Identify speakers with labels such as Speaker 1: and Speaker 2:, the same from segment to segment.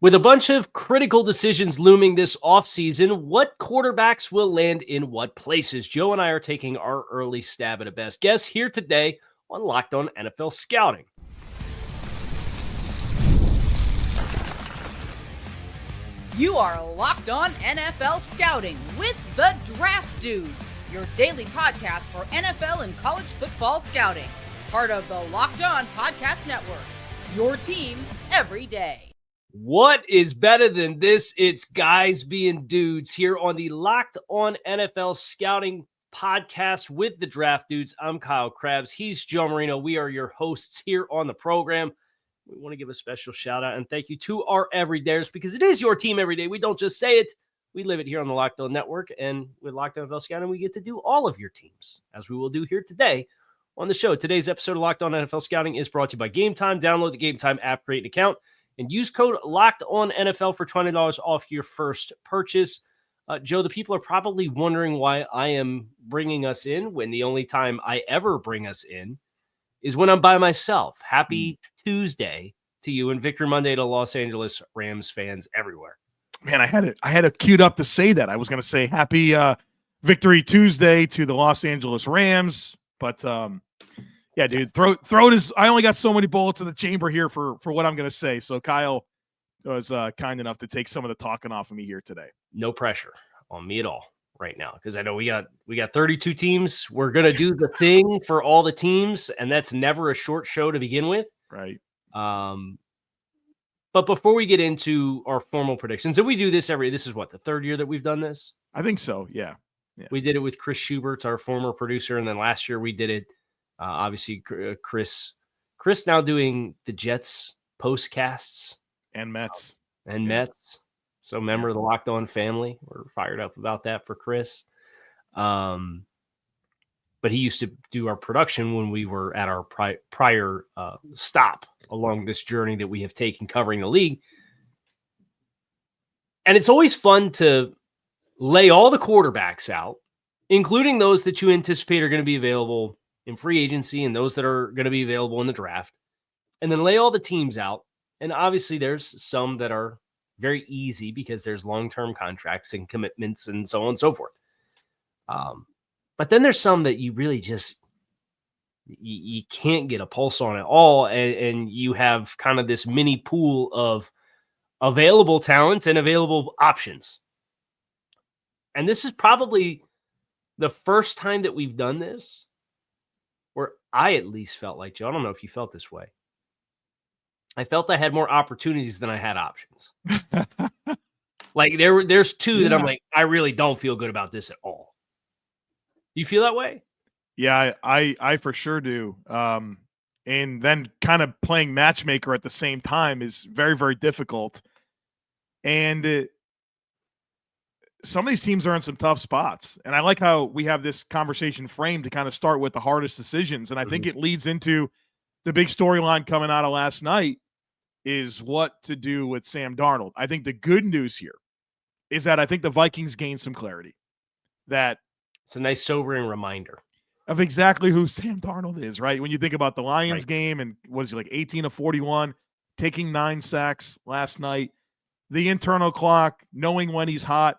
Speaker 1: With a bunch of critical decisions looming this offseason, what quarterbacks will land in what places? Joe and I are taking our early stab at a best guess here today on Locked On NFL Scouting.
Speaker 2: You are Locked On NFL Scouting with the Draft Dudes, your daily podcast for NFL and college football scouting. Part of the Locked On Podcast Network, your team every day.
Speaker 1: What is better than this? It's guys being dudes here on the Locked On NFL Scouting podcast with the Draft Dudes. I'm Kyle Crabbs. He's Joe Marino. We are your hosts here on the program. We want to give a special shout out and thank you to our everydayers because it is your team every day. We don't just say it. We live it here on the Locked On Network. And with Locked On NFL Scouting, we get to do all of your teams, as we will do here today on the show. Today's episode of Locked On NFL Scouting is brought to you by Game Time. Download the Game Time app, create an account, and use code LOCKEDONNFL for $20 off your first purchase. Joe, the people are probably wondering why I am bringing us in when the only time I ever bring us in is when I'm by myself. Happy Tuesday to you and Victory Monday to Los Angeles Rams fans everywhere.
Speaker 3: Man, I had it queued up to say that. I was going to say happy Victory Tuesday to the Los Angeles Rams, but yeah, dude, throat is. I only got so many bullets in the chamber here for what I'm going to say. So Kyle was kind enough to take some of the talking off of me here today.
Speaker 1: No pressure on me at all right now because I know we got 32 teams. We're going to do the thing for all the teams, and that's never a short show to begin with.
Speaker 3: Right.
Speaker 1: But before we get into our formal predictions, and we do this this is what, the third year that we've done this?
Speaker 3: I think so. Yeah.
Speaker 1: We did it with Chris Schubert, our former producer, and then last year we did it. Obviously, Chris now doing the Jets postcasts
Speaker 3: and Mets
Speaker 1: Mets. So member of the Locked On family. We're fired up about that for Chris. But he used to do our production when we were at our prior stop along this journey that we have taken covering the league. And it's always fun to lay all the quarterbacks out, including those that you anticipate are going to be available in free agency and those that are going to be available in the draft, and then lay all the teams out. And obviously there's some that are very easy because there's long-term contracts and commitments and so on and so forth. But then there's some that you really just, you can't get a pulse on at all. And you have kind of this mini pool of available talent and available options. And this is probably the first time that we've done this where I at least felt like, Joe, I don't know if you felt this way. I felt I had more opportunities than I had options. Like there's two that I'm like, I really don't feel good about this at all. You feel that way?
Speaker 3: Yeah, I for sure do. And then kind of playing matchmaker at the same time is very, very difficult. And some of these teams are in some tough spots. And I like how we have this conversation framed to kind of start with the hardest decisions. And I think it leads into the big storyline coming out of last night is what to do with Sam Darnold. I think the good news here is that I think the Vikings gained some clarity. That
Speaker 1: it's a nice sobering reminder
Speaker 3: of exactly who Sam Darnold is, right? When you think about the Lions game and what is he, like 18 of 41, taking 9 sacks last night, the internal clock, knowing when he's hot,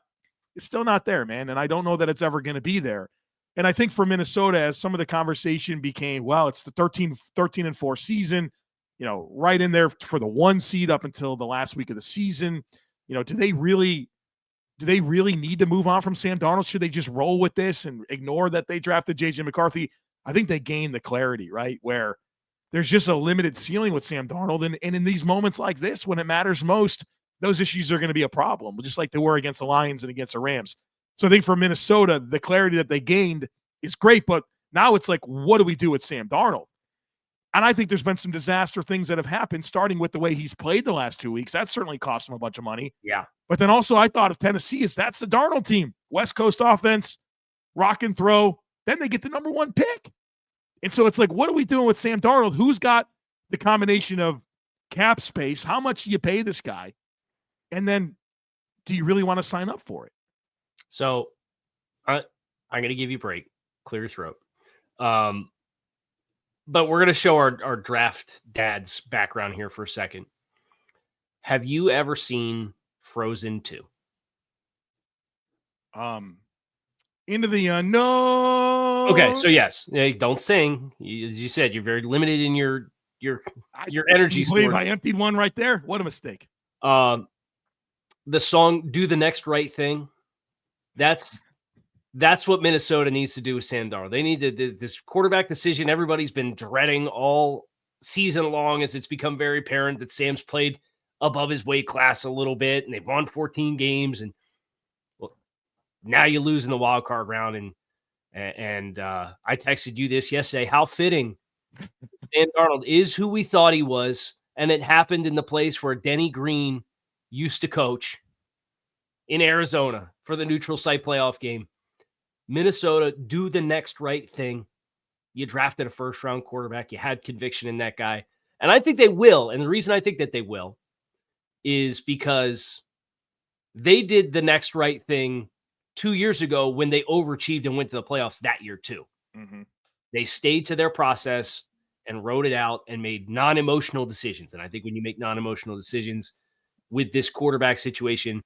Speaker 3: it's still not there, man. And I don't know that it's ever going to be there. And I think for Minnesota, as some of the conversation became, well, it's the 13-4 season, right in there for the 1 seed up until the last week of the season. Do they really need to move on from Sam Darnold? Should they just roll with this and ignore that they drafted JJ McCarthy? I think they gained the clarity, right? Where there's just a limited ceiling with Sam Darnold. And in these moments like this, when it matters most, those issues are going to be a problem, just like they were against the Lions and against the Rams. So I think for Minnesota, the clarity that they gained is great, but now it's like, what do we do with Sam Darnold? And I think there's been some disaster things that have happened, starting with the way he's played the last 2 weeks. That certainly cost him a bunch of money.
Speaker 1: Yeah.
Speaker 3: But then also I thought of Tennessee that's the Darnold team. West Coast offense, rock and throw. Then they get the number 1 pick. And so it's like, what are we doing with Sam Darnold? Who's got the combination of cap space? How much do you pay this guy? And then do you really want to sign up for it?
Speaker 1: So I'm going to give you a break. Clear your throat. But we're going to show our draft dad's background here for a second. Have you ever seen Frozen 2?
Speaker 3: Into the unknown.
Speaker 1: Okay, so yes, don't sing. As you said, you're very limited in your energy
Speaker 3: I believe
Speaker 1: storage.
Speaker 3: I emptied one right there. What a mistake.
Speaker 1: The song "Do the Next Right Thing." That's what Minnesota needs to do with Sam Darnold. They need this quarterback decision. Everybody's been dreading all season long as it's become very apparent that Sam's played above his weight class a little bit, and they've won 14 games. And well, now you lose in the wild card round. And I texted you this yesterday. How fitting. Sam Darnold is who we thought he was, and it happened in the place where Denny Green used to coach in Arizona for the neutral site playoff game. Minnesota, do the next right thing. You drafted a first-round quarterback. You had conviction in that guy. And I think they will. And the reason I think that they will is because they did the next right thing 2 years ago when they overachieved and went to the playoffs that year too.
Speaker 3: Mm-hmm.
Speaker 1: They stayed to their process and wrote it out and made non-emotional decisions. And I think when you make non-emotional decisions with this quarterback situation,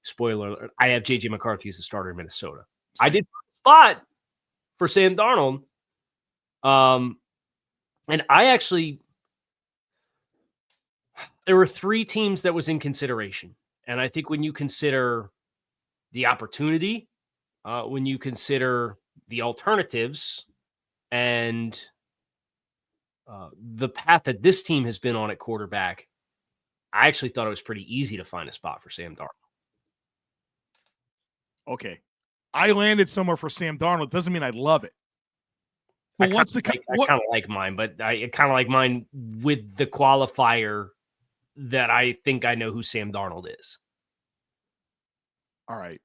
Speaker 1: spoiler alert, I have J.J. McCarthy as the starter in Minnesota.
Speaker 3: Same.
Speaker 1: I did spot for Sam Darnold. And I actually, there were 3 teams that was in consideration. And I think when you consider the opportunity, when you consider the alternatives and the path that this team has been on at quarterback, I actually thought it was pretty easy to find a spot for Sam Darnold.
Speaker 3: Okay. I landed somewhere for Sam Darnold. Doesn't mean I love it. But
Speaker 1: I kind of like mine, but I kind of like mine with the qualifier that I think I know who Sam Darnold is.
Speaker 3: All right.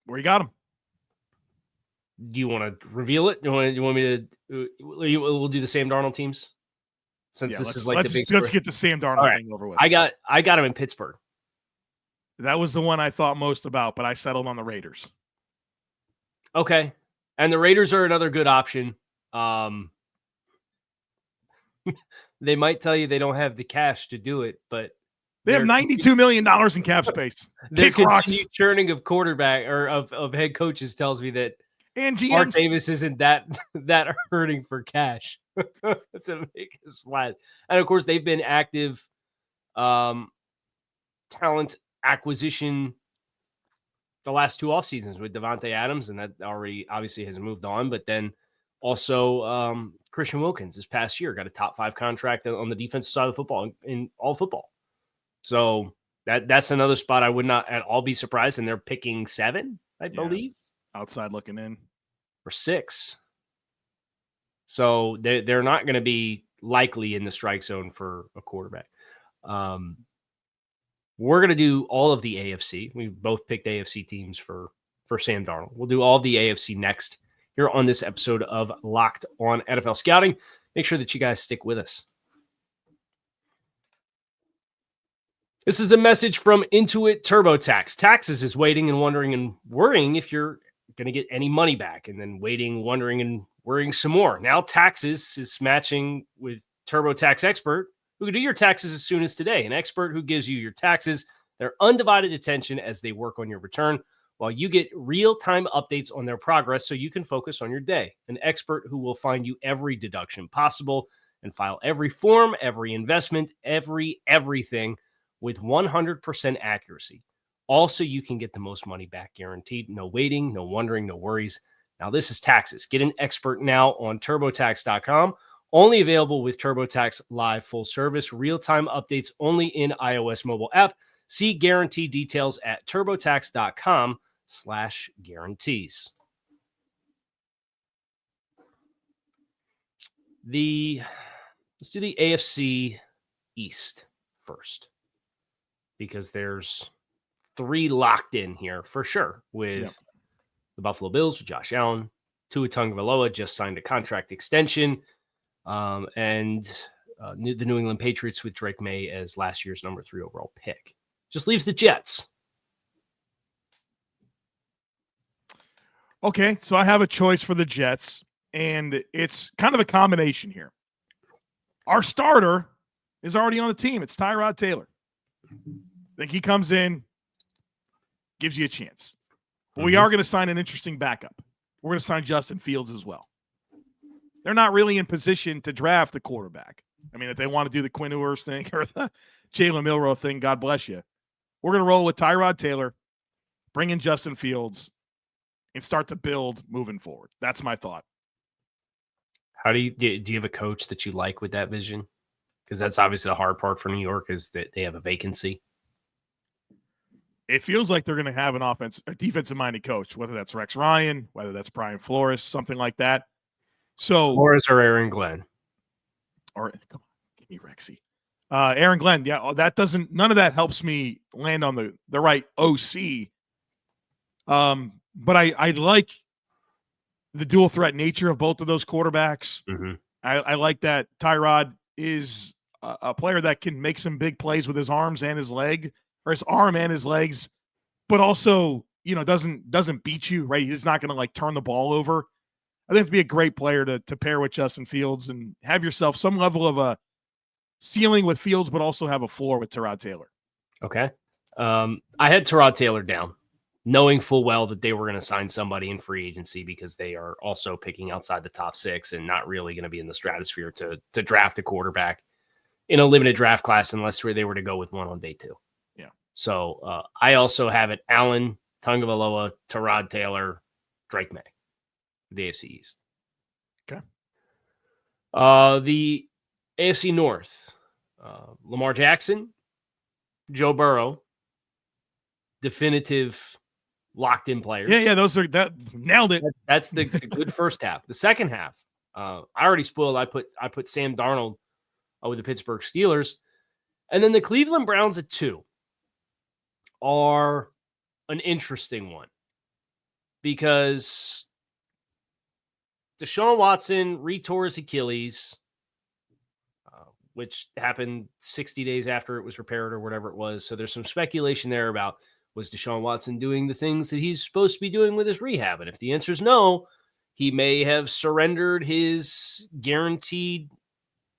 Speaker 3: Where you got him?
Speaker 1: Do you want to reveal it? You want me to? We'll do the Sam Darnold teams since this is like the big.
Speaker 3: Let's get the Sam Darnold thing over with.
Speaker 1: I got him in Pittsburgh.
Speaker 3: That was the one I thought most about, but I settled on the Raiders.
Speaker 1: Okay. And the Raiders are another good option. They might tell you they don't have the cash to do it, but
Speaker 3: they have $92 million in cap space.
Speaker 1: Their continued churning of quarterback or of head coaches tells me that Mark Davis isn't that hurting for cash to make a splash. And of course, they've been active talent acquisition the last 2 off seasons with Devontae Adams, and that already obviously has moved on. But then also Christian Wilkins this past year got a top 5 contract on the defensive side of the football in all football. So that's another spot I would not at all be surprised. And they're picking 7, I believe.
Speaker 3: Outside looking in.
Speaker 1: Or 6. So they're not going to be likely in the strike zone for a quarterback. We're going to do all of the AFC. We both picked AFC teams for Sam Darnold. We'll do all of the AFC next here on this episode of Locked On NFL Scouting. Make sure that you guys stick with us. This is a message from Intuit TurboTax. Taxes is waiting and wondering and worrying if you're going to get any money back, and then waiting, wondering, and worrying some more. Now Taxes is matching with TurboTax Expert, who can do your taxes as soon as today. An expert who gives you your taxes their undivided attention as they work on your return, while you get real-time updates on their progress so you can focus on your day. An expert who will find you every deduction possible and file every form, every investment, everything with 100% accuracy. Also, you can get the most money back guaranteed. No waiting, no wondering, no worries. Now, this is taxes. Get an expert now on TurboTax.com. Only available with TurboTax Live full service. Real-time updates only in iOS mobile app. See guarantee details at TurboTax.com/guarantees. Let's do the AFC East first, because there's 3 locked in here for sure with the Buffalo Bills with Josh Allen. Tua Tagovailoa just signed a contract extension. And the New England Patriots with Drake May as last year's number 3 overall pick. Just leaves the Jets.
Speaker 3: Okay, so I have a choice for the Jets, and it's kind of a combination here. Our starter is already on the team. It's Tyrod Taylor. I think he comes in, gives you a chance. But we are going to sign an interesting backup. We're going to sign Justin Fields as well. They're not really in position to draft the quarterback. I mean, if they want to do the Quinn Ewers thing or the Jalen Milroe thing, God bless you. We're going to roll with Tyrod Taylor, bring in Justin Fields, and start to build moving forward. That's my thought.
Speaker 1: How do you have a coach that you like with that vision? Because that's obviously the hard part for New York is that they have a vacancy.
Speaker 3: It feels like they're going to have a defensive-minded coach, whether that's Rex Ryan, whether that's Brian Flores, something like that. So
Speaker 1: Flores or Aaron Glenn.
Speaker 3: Or come on, give me Rexy. Aaron Glenn, none of that helps me land on the right OC. But I like the dual threat nature of both of those quarterbacks.
Speaker 1: Mm-hmm.
Speaker 3: I like that Tyrod is a player that can make some big plays with his arms and his leg, or his arm and his legs, but also, doesn't beat you, right? He's not going to like turn the ball over. I think it'd be a great player to pair with Justin Fields and have yourself some level of a ceiling with Fields, but also have a floor with Tyrod Taylor.
Speaker 1: Okay. I had Tyrod Taylor down, knowing full well that they were going to sign somebody in free agency because they are also picking outside the top 6 and not really going to be in the stratosphere to draft a quarterback in a limited draft class unless they were to go with one on day 2.
Speaker 3: Yeah.
Speaker 1: So I also have it Allen, Tagovailoa, Tyrod Taylor, Drake May, the AFC East.
Speaker 3: Okay.
Speaker 1: The AFC North, Lamar Jackson, Joe Burrow, definitive locked-in players.
Speaker 3: Yeah, that nailed it.
Speaker 1: That's the good first half. The second half, I already spoiled. I put Sam Darnold with the Pittsburgh Steelers, and then the Cleveland Browns at 2 are an interesting one because Deshaun Watson retore his Achilles, which happened 60 days after it was repaired or whatever it was. So there's some speculation there about, was Deshaun Watson doing the things that he's supposed to be doing with his rehab? And if the answer is no, he may have surrendered his guaranteed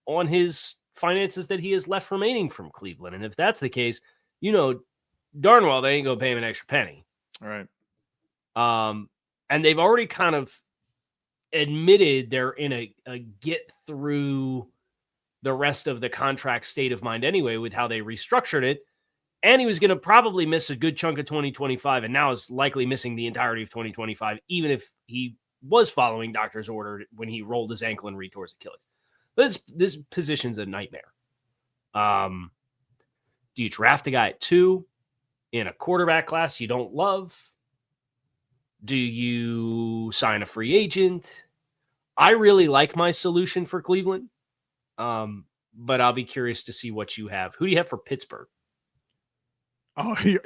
Speaker 1: on his finances that he has left remaining from Cleveland. And if that's the case, darn well they ain't going to pay him an extra penny.
Speaker 3: All right.
Speaker 1: And they've already kind of admitted they're in a get through the rest of the contract state of mind anyway with how they restructured it. And he was going to probably miss a good chunk of 2025 and now is likely missing the entirety of 2025, even if he was following doctor's order when he rolled his ankle and retore his Achilles. But this position's a nightmare. Do you draft a guy at 2 in a quarterback class you don't love? Do you sign a free agent? I really like my solution for Cleveland, but I'll be curious to see what you have. Who do you have for Pittsburgh?
Speaker 3: Oh, he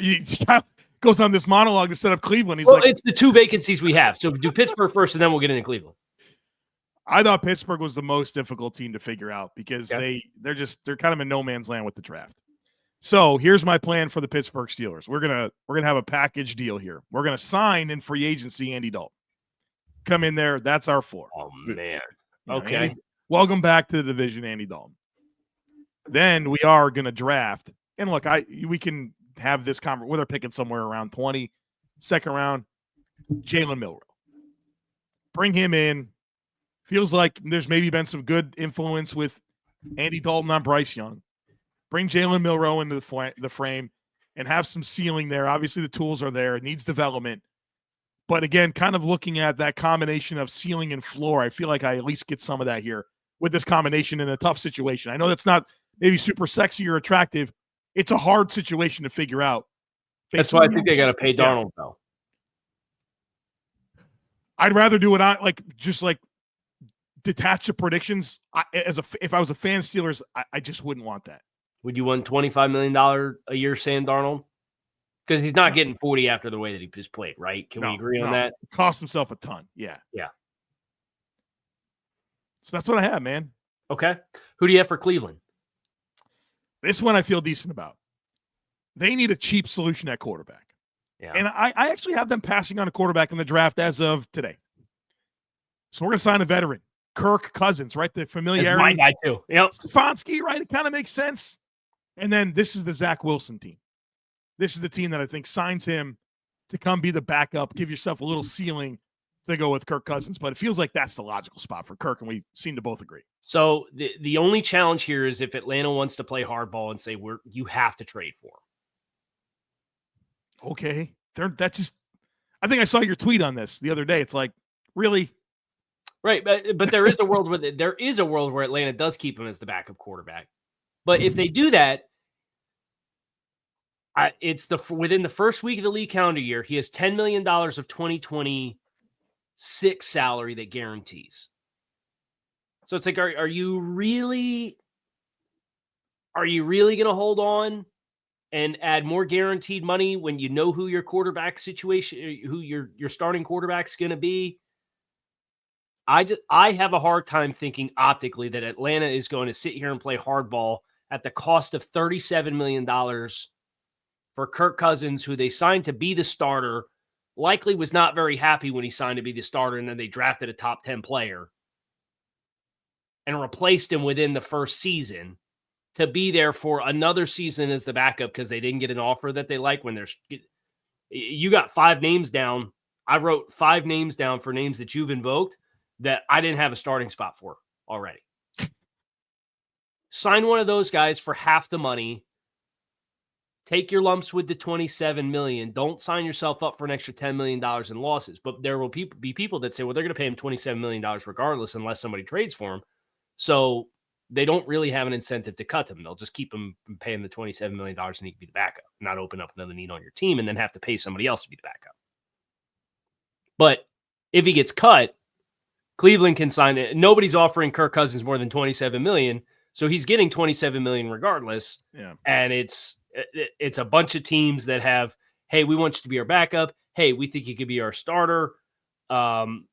Speaker 3: goes on this monologue to set up Cleveland. He's
Speaker 1: it's the 2 vacancies we have. So do Pittsburgh first, and then we'll get into Cleveland.
Speaker 3: I thought Pittsburgh was the most difficult team to figure out because they're kind of in no man's land with the draft. So here's my plan for the Pittsburgh Steelers. We're gonna have a package deal here. We're gonna sign in free agency Andy Dalton. Come in there. That's our floor.
Speaker 1: Oh man.
Speaker 3: Okay. Andy, welcome back to the division, Andy Dalton. Then we are gonna draft. And look, we can have this conversation whether picking somewhere around 20, second round, Jalen Milroe. Bring him in. Feels like there's maybe been some good influence with Andy Dalton on Bryce Young. Bring Jalen Milroe into the frame and have some ceiling there. Obviously, the tools are there. It needs development. But again, kind of looking at that combination of ceiling and floor, I feel like I at least get some of that here with this combination in a tough situation. I know that's not maybe super sexy or attractive. It's a hard situation to figure out.
Speaker 1: That's why I think they got to pay Darnold, though.
Speaker 3: I'd rather do it just detach the predictions. If I was a fan of Steelers, I just wouldn't want that.
Speaker 1: Would you want $25 million a year, Sam Darnold? Because he's not getting 40 after the way that he just played, right? Can we agree on that?
Speaker 3: Cost himself a ton. Yeah.
Speaker 1: Yeah.
Speaker 3: So that's what I have, man.
Speaker 1: Okay. Who do you have for Cleveland?
Speaker 3: This one I feel decent about. They need a cheap solution at quarterback.
Speaker 1: Yeah.
Speaker 3: And I actually have them passing on a quarterback in the draft as of today. So we're going to sign a veteran Kirk Cousins, right? The familiarity.
Speaker 1: That's my guy too. Yep.
Speaker 3: Stefanski, right? It kind of makes sense. And then this is the Zach Wilson team. This is the team that I think signs him to come be the backup, give yourself a little ceiling to go with Kirk Cousins. But it feels like that's the logical spot for Kirk, and we seem to both agree.
Speaker 1: So the only challenge here is if Atlanta wants to play hardball and say you have to trade for him.
Speaker 3: Okay. That's just I think I saw your tweet on this the other day. It's like, really?
Speaker 1: Right, but there is a world where Atlanta does keep him as the backup quarterback. But if they do that, it's within the first week of the league calendar year, he has $10 million of 2026 salary that guarantees. So it's like, are you really going to hold on and add more guaranteed money when you know who your quarterback situation, who your starting quarterback's going to be? I have a hard time thinking optically that Atlanta is going to sit here and play hardball at the cost of $37 million for Kirk Cousins, who they signed to be the starter, likely was not very happy when he signed to be the starter, and then they drafted a top 10 player and replaced him within the first season to be there for another season as the backup because they didn't get an offer that they like. When you got 5 names down. I wrote 5 names down for names that you've invoked that I didn't have a starting spot for already. Sign one of those guys for half the money. Take your lumps with the $27 million. Don't sign yourself up for an extra $10 million in losses. But there will be people that say, well, they're going to pay him $27 million regardless unless somebody trades for him. So they don't really have an incentive to cut him. They'll just keep him and pay him the $27 million and he can be the backup, not open up another need on your team and then have to pay somebody else to be the backup. But if he gets cut, Cleveland can sign it. Nobody's offering Kirk Cousins more than $27 million. So he's getting $27 million regardless.
Speaker 3: Yeah.
Speaker 1: And it's a bunch of teams that have, hey, we want you to be our backup. Hey, we think you could be our starter. And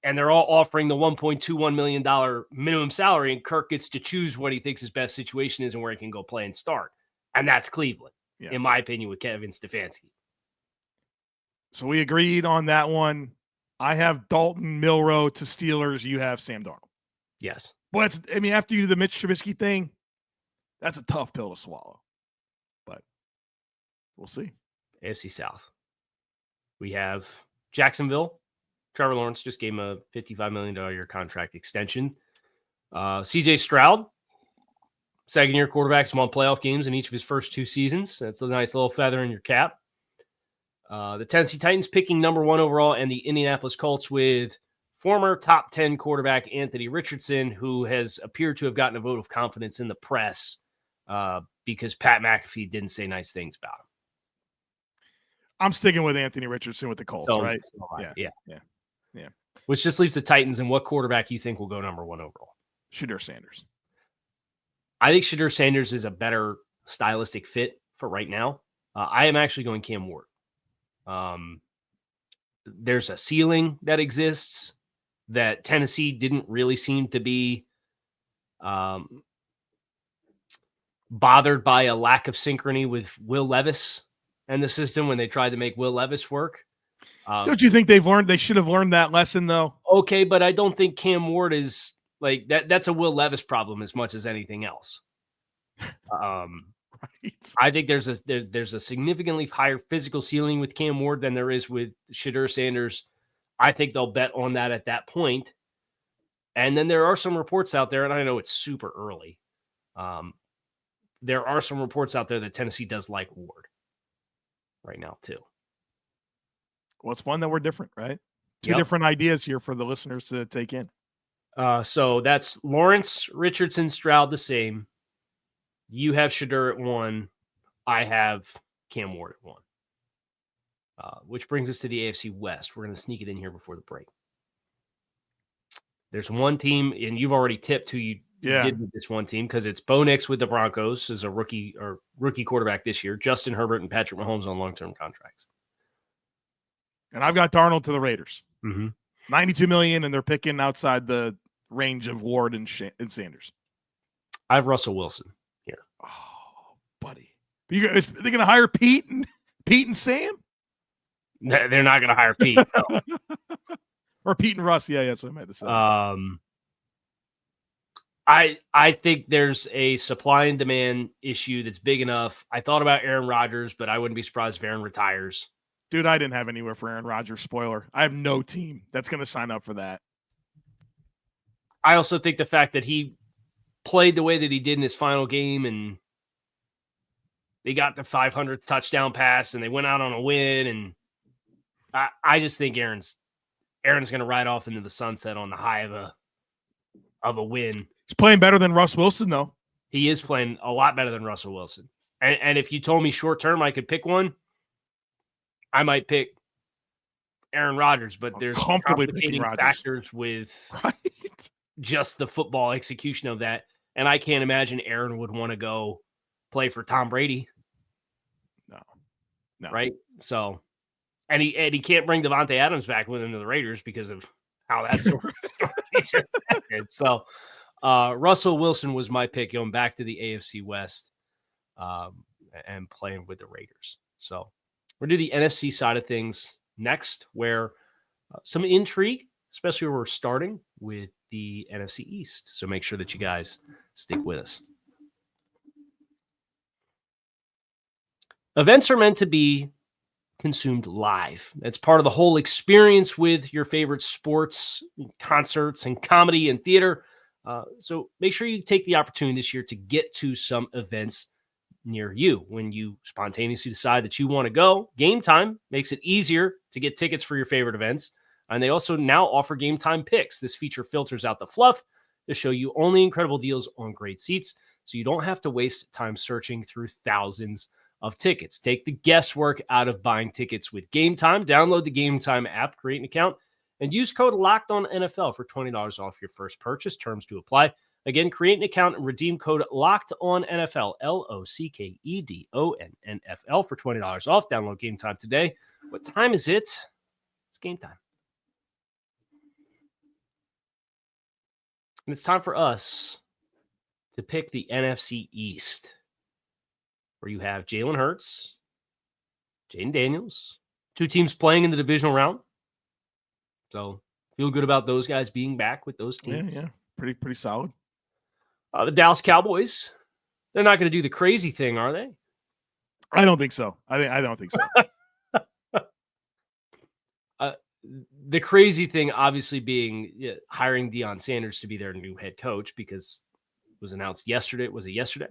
Speaker 1: they're all offering the $1.21 million minimum salary, and Kirk gets to choose what he thinks his best situation is and where he can go play and start. And that's Cleveland, in my opinion, with Kevin Stefanski.
Speaker 3: So we agreed on that one. I have Dalton, Milroe to Steelers. You have Sam Darnold.
Speaker 1: Yes.
Speaker 3: Well, after you do the Mitch Trubisky thing, that's a tough pill to swallow. But we'll see. AFC
Speaker 1: South. We have Jacksonville. Trevor Lawrence just gave him a $55 million year contract extension. CJ Stroud, second-year quarterbacks won playoff games in each of his first 2 seasons. That's a nice little feather in your cap. The Tennessee Titans picking number 1 overall, and the Indianapolis Colts with former top 10 quarterback Anthony Richardson, who has appeared to have gotten a vote of confidence in the press because Pat McAfee didn't say nice things about him.
Speaker 3: I'm sticking with Anthony Richardson with the Colts, right?
Speaker 1: Yeah. Which just leaves the Titans and what quarterback you think will go number 1 overall?
Speaker 3: Shedeur Sanders.
Speaker 1: I think Shedeur Sanders is a better stylistic fit for right now. I am actually going Cam Ward. There's a ceiling that exists that Tennessee didn't really seem to be bothered by a lack of synchrony with Will Levis and the system when they tried to make Will Levis work.
Speaker 3: Don't you think they should have learned that lesson though?
Speaker 1: Okay, but I don't think Cam Ward is like that. That's a Will Levis problem as much as anything else. Right. I think there's a significantly higher physical ceiling with Cam Ward than there is with Shedeur Sanders. I think they'll bet on that at that point. And then there are some reports out there, and I know it's super early. There are some reports out there that Tennessee does like Ward right now too.
Speaker 3: Well, it's fun that we're different, right? Two different ideas here for the listeners to take in.
Speaker 1: So that's Lawrence, Richardson, Stroud the same. You have Shedeur at 1. I have Cam Ward at 1. Which brings us to the AFC West. We're going to sneak it in here before the break. There's one team, and you've already tipped who you did with this one team because it's Bo Nix with the Broncos as a rookie quarterback this year. Justin Herbert and Patrick Mahomes on long-term contracts.
Speaker 3: And I've got Darnold to the Raiders.
Speaker 1: Mm-hmm.
Speaker 3: $92 million, and they're picking outside the range of Ward and Sanders.
Speaker 1: I have Russell Wilson here.
Speaker 3: Oh, buddy. Are they going to hire Pete and Sam?
Speaker 1: They're not going to hire Pete. No.
Speaker 3: Or Pete and Russ. Yeah, that's what I meant to say.
Speaker 1: I think there's a supply and demand issue that's big enough. I thought about Aaron Rodgers, but I wouldn't be surprised if Aaron retires.
Speaker 3: Dude, I didn't have anywhere for Aaron Rodgers. Spoiler. I have no team that's going to sign up for that.
Speaker 1: I also think the fact that he played the way that he did in his final game and they got the 500th touchdown pass and they went out on a win. And I just think Aaron's going to ride off into the sunset on the high of a win.
Speaker 3: He's playing better than Russ Wilson, though.
Speaker 1: He is playing a lot better than Russell Wilson. And if you told me short term I could pick one, I might pick Aaron Rodgers, but there's complicating factors with just the football execution of that. And I can't imagine Aaron would want to go play for Tom Brady.
Speaker 3: No.
Speaker 1: Right? So, and he can't bring Devontae Adams back with him to the Raiders because of how that sort of ended. So, Russell Wilson was my pick going back to the AFC West and playing with the Raiders. So, we're going to do the NFC side of things next, where some intrigue, especially where we're starting with the NFC East. So make sure that you guys stick with us. Events are meant to be consumed live. That's part of the whole experience with your favorite sports, concerts, and comedy and theater. So make sure you take the opportunity this year to get to some events near you. When you spontaneously decide that you want to go, Game Time makes it easier to get tickets for your favorite events. And they also now offer Game Time Picks. This feature filters out the fluff to show you only incredible deals on great seats, so you don't have to waste time searching through thousands of tickets. Take the guesswork out of buying tickets with Game Time. Download the Game Time app, create an account, and use code LOCKEDONNFL for $20 off your first purchase. Terms to apply. Again, create an account and redeem code LOCKEDONNFL, LOCKEDONNFL for $20 off. Download Game Time today. What time is it? It's game time. And it's time for us to pick the NFC East, where you have Jalen Hurts, Jaden Daniels, two teams playing in the divisional round. So feel good about those guys being back with those teams.
Speaker 3: Yeah. Pretty solid.
Speaker 1: The Dallas Cowboys, they're not going to do the crazy thing, are they?
Speaker 3: I don't think so. I don't think so.
Speaker 1: The crazy thing, obviously, being hiring Deion Sanders to be their new head coach, because it was announced yesterday. Was it yesterday?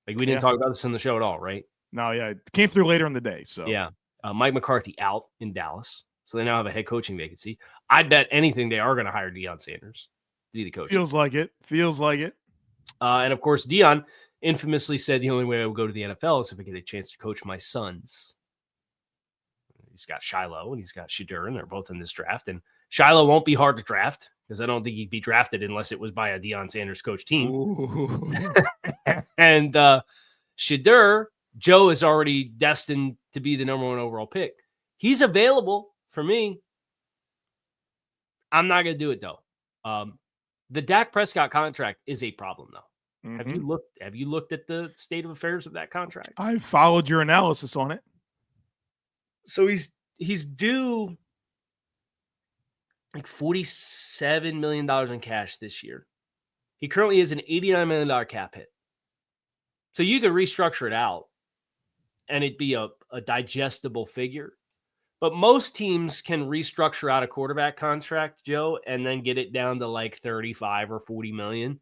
Speaker 1: Like, we didn't talk about this on the show at all, right?
Speaker 3: No, yeah. It came through later in the day. So
Speaker 1: yeah. Mike McCarthy out in Dallas. So they now have a head coaching vacancy. I'd bet anything they are going to hire Deion Sanders to be the coach.
Speaker 3: Feels like it.
Speaker 1: And of course, Deion infamously said the only way I would go to the NFL is if I get a chance to coach my sons. He's got Shiloh and he's got Shadur, and they're both in this draft. And Shiloh won't be hard to draft because I don't think he'd be drafted unless it was by a Deion Sanders coach team. And Shadur, Joe is already destined to be the number one overall pick. He's available for me. I'm not going to do it, though. The Dak Prescott contract is a problem, though. Mm-hmm. Have you looked at the state of affairs of that contract?
Speaker 3: I followed your analysis on it.
Speaker 1: So he's due like $47 million in cash this year. He currently has an $89 million cap hit. So you could restructure it out and it'd be a digestible figure. But most teams can restructure out a quarterback contract, Joe, and then get it down to like 35 or 40 million.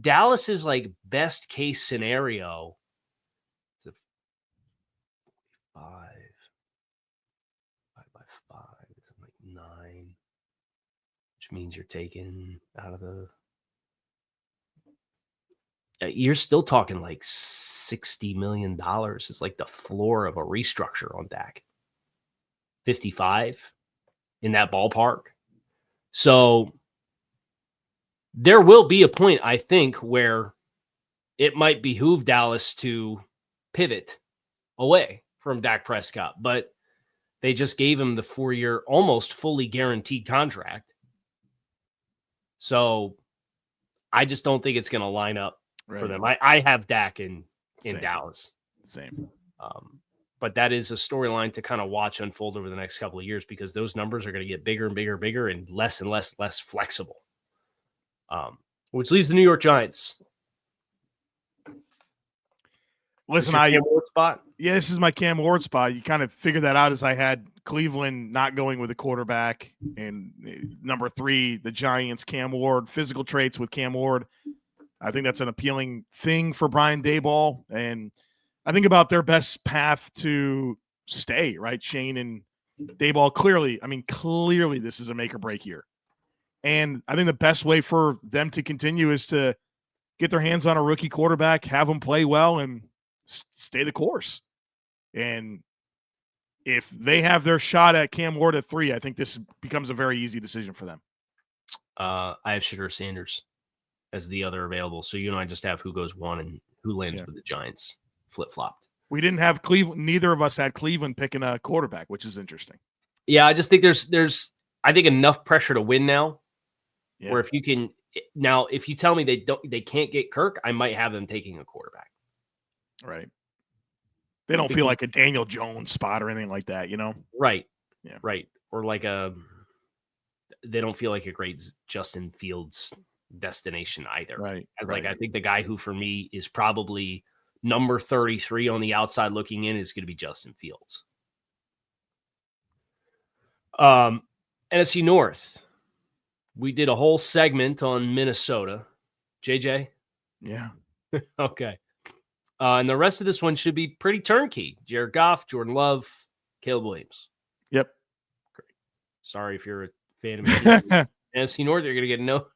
Speaker 1: Dallas's like best case scenario is a 5 by 5 is like 9, which means you're taking out of the. You're still talking like $60 million. It's like the floor of a restructure on Dak. 55 in that ballpark. So there will be a point, I think, where it might behoove Dallas to pivot away from Dak Prescott, but they just gave him the 4-year, almost fully guaranteed contract. So I just don't think it's going to line up for them. I have Dak in Dallas.
Speaker 3: Same.
Speaker 1: But that is a storyline to kind of watch unfold over the next couple of years, because those numbers are going to get bigger and bigger and bigger and less flexible. which leaves the New York Giants.
Speaker 3: Listen,
Speaker 1: Cam Ward spot?
Speaker 3: Yeah, this is my Cam Ward spot. You kind of figured that out as I had Cleveland not going with a quarterback, and number 3, the Giants, Cam Ward, physical traits with Cam Ward. I think that's an appealing thing for Brian Daboll, and I think about their best path to stay, right? Shane and Daboll, clearly this is a make or break year. And I think the best way for them to continue is to get their hands on a rookie quarterback, have them play well, and stay the course. And if they have their shot at Cam Ward at 3, I think this becomes a very easy decision for them.
Speaker 1: I have Shadur Sanders as the other available. So I just have who goes 1 and who lands with the Giants flip-flopped.
Speaker 3: We didn't have Cleveland. Neither of us had Cleveland picking a quarterback, which is interesting.
Speaker 1: Yeah, I just think there's I think enough pressure to win now. Yeah. Where if you tell me they can't get Kirk, I might have them taking a quarterback.
Speaker 3: Right. They don't feel like a Daniel Jones spot or anything like that,
Speaker 1: Right. Yeah. Right. Or they don't feel like a great Justin Fields destination either.
Speaker 3: Right.
Speaker 1: I think the guy who for me is probably number 33 on the outside looking in is going to be Justin Fields. NFC North. We did a whole segment on Minnesota. JJ?
Speaker 3: Yeah.
Speaker 1: Okay. And the rest of this one should be pretty turnkey. Jared Goff, Jordan Love, Caleb Williams.
Speaker 3: Yep.
Speaker 1: Great. Sorry if you're a fan of NFC North, you're going to get no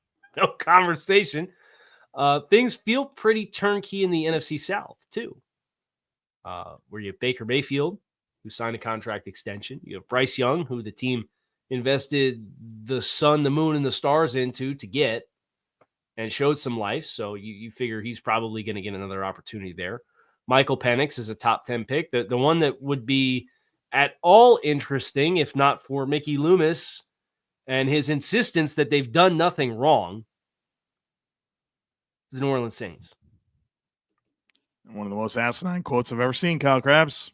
Speaker 1: conversation. Things feel pretty turnkey in the NFC South, too. Where you have Baker Mayfield, who signed a contract extension. You have Bryce Young, who the team invested the sun, the moon, and the stars into to get and showed some life. So you figure he's probably going to get another opportunity there. Michael Penix is a top 10 pick. The one that would be at all interesting, if not for Mickey Loomis and his insistence that they've done nothing wrong, is the New Orleans Saints.
Speaker 3: One of the most asinine quotes I've ever seen, Kyle Crabbs.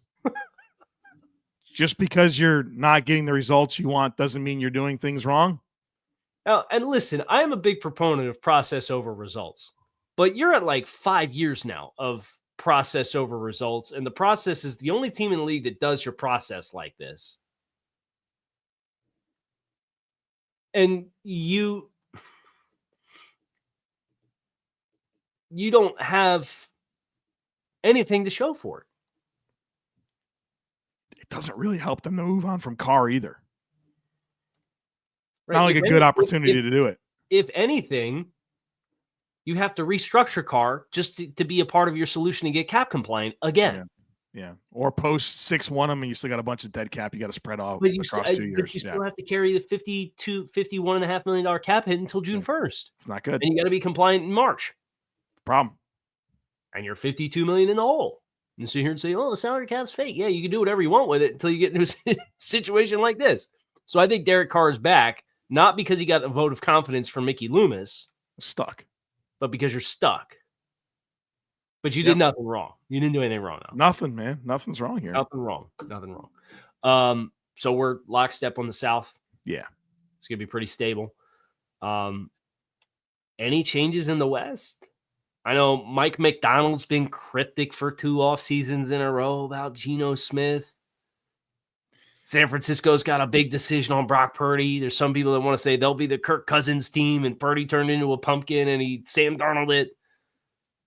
Speaker 3: Just because you're not getting the results you want doesn't mean you're doing things wrong.
Speaker 1: And listen, I am a big proponent of process over results, but you're at 5 years now of process over results, and the process is the only team in the league that does your process like this. And you don't have anything to show for it.
Speaker 3: It doesn't really help them to move on from Carr either.
Speaker 1: Right.
Speaker 3: Not like a good opportunity to do it.
Speaker 1: If anything, you have to restructure Carr just to be a part of your solution to get cap compliant again.
Speaker 3: Yeah. Or post 6-1 them and you still got a bunch of dead cap you got to spread off across 2 years.
Speaker 1: But you still have to carry the $51.5 million cap hit until June 1st.
Speaker 3: It's not good.
Speaker 1: And you got to be compliant in March.
Speaker 3: Problem.
Speaker 1: And you're $52 million in the hole. And sit here and say, the salary cap's fake. Yeah, you can do whatever you want with it until you get into a situation like this. So I think Derek Carr is back, not because he got a vote of confidence from Mickey Loomis.
Speaker 3: Stuck.
Speaker 1: But because you're stuck. But you did nothing wrong. You didn't do anything wrong. Now.
Speaker 3: Nothing, man. Nothing's wrong here.
Speaker 1: Nothing wrong. So we're lockstep on the South.
Speaker 3: Yeah.
Speaker 1: It's going to be pretty stable. Any changes in the West? I know Mike McDonald's been cryptic for 2 off seasons in a row about Geno Smith. San Francisco's got a big decision on Brock Purdy. There's some people that want to say they'll be the Kirk Cousins team and Purdy turned into a pumpkin and he Sam Darnold it.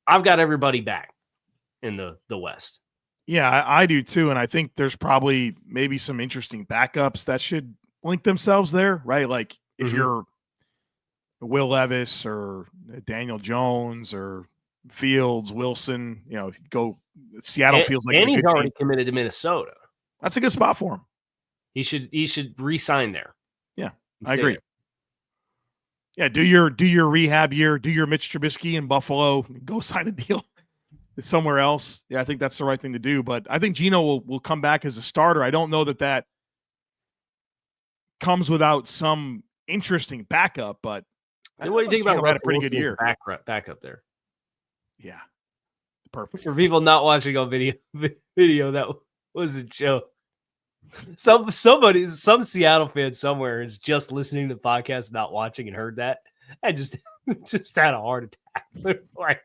Speaker 1: I've got everybody back in the West.
Speaker 3: Yeah, I do too. And I think there's probably maybe some interesting backups that should link themselves there, right? Like if you're Will Levis or Daniel Jones or Fields, Wilson, go Seattle feels like
Speaker 1: and he's already
Speaker 3: team.
Speaker 1: Committed to Minnesota.
Speaker 3: That's a good spot for him.
Speaker 1: He should re-sign there.
Speaker 3: Yeah, I agree. Yeah, do your rehab year, do your Mitch Trubisky in Buffalo, go sign a deal somewhere else. Yeah, I think that's the right thing to do. But I think Geno will come back as a starter. I don't know that comes without some interesting backup, but
Speaker 1: what do you think about
Speaker 3: had a pretty good year?
Speaker 1: Back up there.
Speaker 3: Yeah. Perfect.
Speaker 1: For people not watching on video, that was a joke. Some Seattle fan somewhere is just listening to the podcast, not watching, and heard that. I just Just had a heart attack. Like,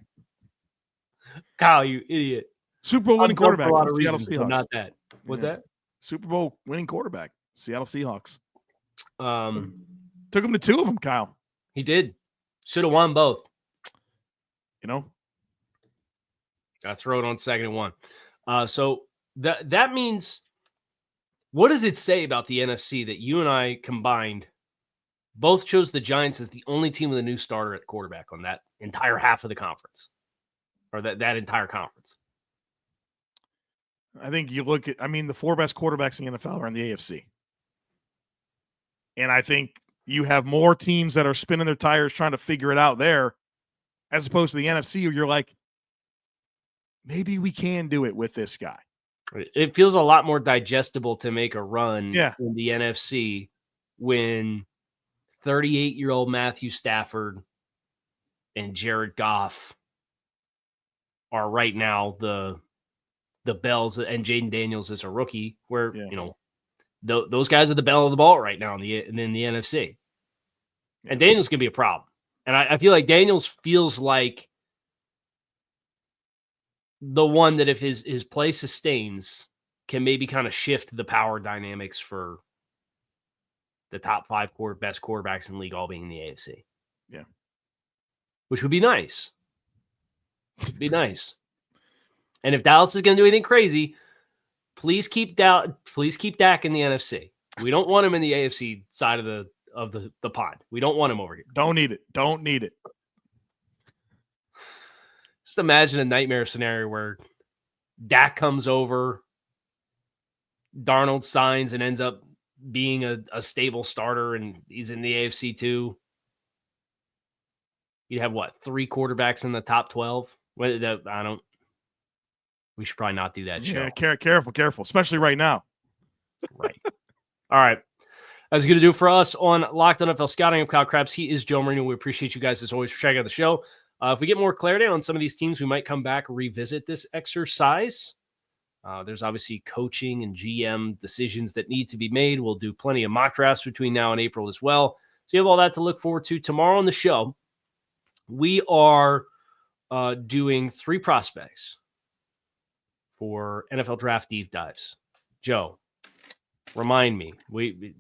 Speaker 1: Kyle, you idiot.
Speaker 3: Super Bowl winning quarterback
Speaker 1: for a lot
Speaker 3: for
Speaker 1: of
Speaker 3: Seattle
Speaker 1: reasons,
Speaker 3: Seahawks.
Speaker 1: but not that. What's that?
Speaker 3: Super Bowl winning quarterback, Seattle Seahawks. Took him to 2 of them, Kyle.
Speaker 1: He did. Should have won both.
Speaker 3: You know?
Speaker 1: Got to throw it on 2nd and 1. So that means, what does it say about the NFC that you and I combined both chose the Giants as the only team with a new starter at quarterback on that entire half of the conference, or that entire conference?
Speaker 3: I think you look at, the 4 best quarterbacks in the NFL are in the AFC. And I think you have more teams that are spinning their tires trying to figure it out there, as opposed to the NFC, where you're like, maybe we can do it with this guy.
Speaker 1: It feels a lot more digestible to make a run in the NFC when 38-year-old Matthew Stafford and Jared Goff are right now the bells, and Jaden Daniels is a rookie, where those guys are the bell of the ball right now in the NFC. And Daniels can be a problem. And I feel like Daniels feels like the one that, if his play sustains, can maybe kind of shift the power dynamics for the top 5 best quarterbacks in the league all being in the AFC.
Speaker 3: Yeah.
Speaker 1: Which would be nice. Be nice. And if Dallas is going to do anything crazy, please keep Dak in the NFC. We don't want him in the AFC side of the pond. We don't want him over here.
Speaker 3: Don't need it.
Speaker 1: Just imagine a nightmare scenario where Dak comes over, Darnold signs and ends up being a stable starter, and he's in the AFC too. You'd have 3 quarterbacks in the top 12? We should probably not do that show.
Speaker 3: Yeah, careful, especially right now.
Speaker 1: Right. All right. That's going to do it for us on Locked On NFL Scouting. I'm Kyle Crabbs. He is Joe Marino. We appreciate you guys, as always, for checking out the show. If we get more clarity on some of these teams, we might come back, revisit this exercise. There's obviously coaching and GM decisions that need to be made. We'll do plenty of mock drafts between now and April as well. So you have all that to look forward to. Tomorrow on the show, we are doing 3 prospects for NFL Draft Deep Dives. Joe, remind me. We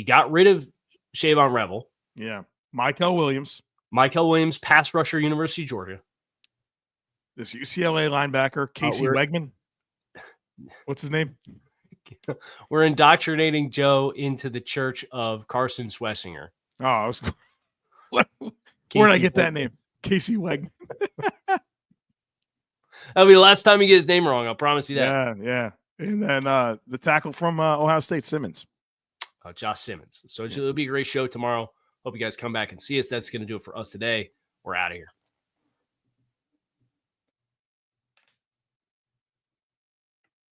Speaker 1: got rid of Shavon Revel.
Speaker 3: Yeah. Michael Williams,
Speaker 1: pass rusher, University of Georgia.
Speaker 3: This UCLA linebacker, Casey Wegman. What's his name?
Speaker 1: We're indoctrinating Joe into the church of Carson Swessinger.
Speaker 3: Oh, where did I get that name? Casey Wegman.
Speaker 1: That'll be the last time you get his name wrong. I'll promise you that.
Speaker 3: Yeah. And then the tackle from Ohio State, Simmons.
Speaker 1: Josh Simmons. So it'll be a great show tomorrow. Hope you guys come back and see us. That's going to do it for us today. We're out of here.